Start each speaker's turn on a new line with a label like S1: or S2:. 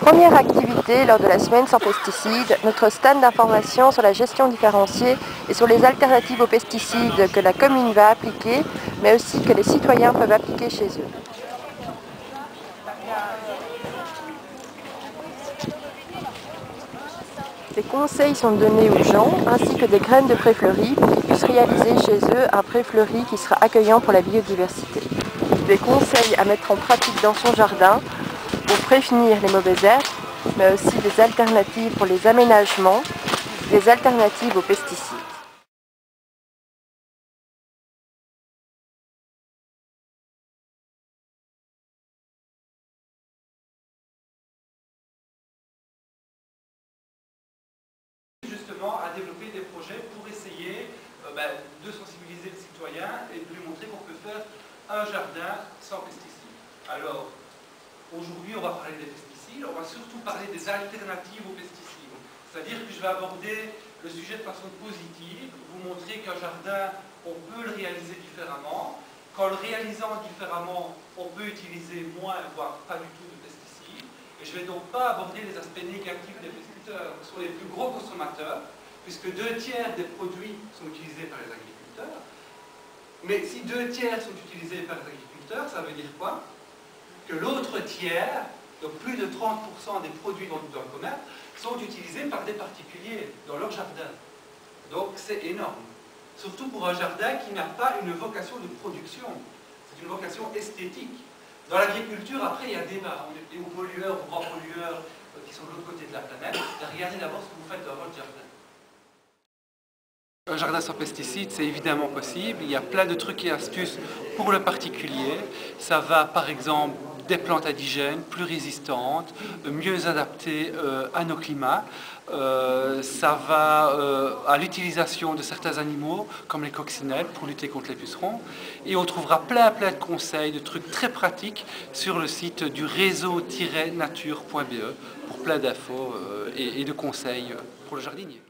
S1: Première activité lors de la semaine sans pesticides, notre stand d'information sur la gestion différenciée et sur les alternatives aux pesticides que la commune va appliquer, mais aussi que les citoyens peuvent appliquer chez eux. Des conseils sont donnés aux gens, ainsi que des graines de pré fleuris pour qu'ils puissent réaliser chez eux un pré fleuri qui sera accueillant pour la biodiversité. Des conseils à mettre en pratique dans son jardin pour prévenir les mauvaises herbes, mais aussi des alternatives pour les aménagements, des alternatives aux pesticides.
S2: Justement à développer des projets pour essayer de sensibiliser le citoyen et de lui montrer qu'on peut faire un jardin sans pesticides. Alors, aujourd'hui, on va parler des pesticides, on va surtout parler des alternatives aux pesticides. C'est-à-dire que je vais aborder le sujet de façon positive, vous montrer qu'un jardin, on peut le réaliser différemment. Qu'en le réalisant différemment, on peut utiliser moins, voire pas du tout de pesticides. Et je ne vais donc pas aborder les aspects négatifs des pesticides, qui sont les plus gros consommateurs, puisque 2/3 des produits sont utilisés par les agriculteurs. Mais si 2/3 sont utilisés par les agriculteurs, ça veut dire quoi? Que l'autre tiers, donc plus de 30% des produits vendus dans le commerce, sont utilisés par des particuliers dans leur jardin. Donc c'est énorme. Surtout pour un jardin qui n'a pas une vocation de production. C'est une vocation esthétique. Dans l'agriculture, après, il y a débat. On est aux pollueurs, aux grands pollueurs qui sont de l'autre côté de la planète. Regardez d'abord ce que vous faites dans votre jardin. Un jardin sans pesticides, c'est évidemment possible. Il y a plein de trucs et astuces pour le particulier. Ça va, par exemple, des plantes indigènes, plus résistantes, mieux adaptées à nos climats. Ça va à l'utilisation de certains animaux, comme les coccinelles, pour lutter contre les pucerons. Et on trouvera plein de conseils, de trucs très pratiques sur le site du réseau-nature.be pour plein d'infos et de conseils pour le jardinier.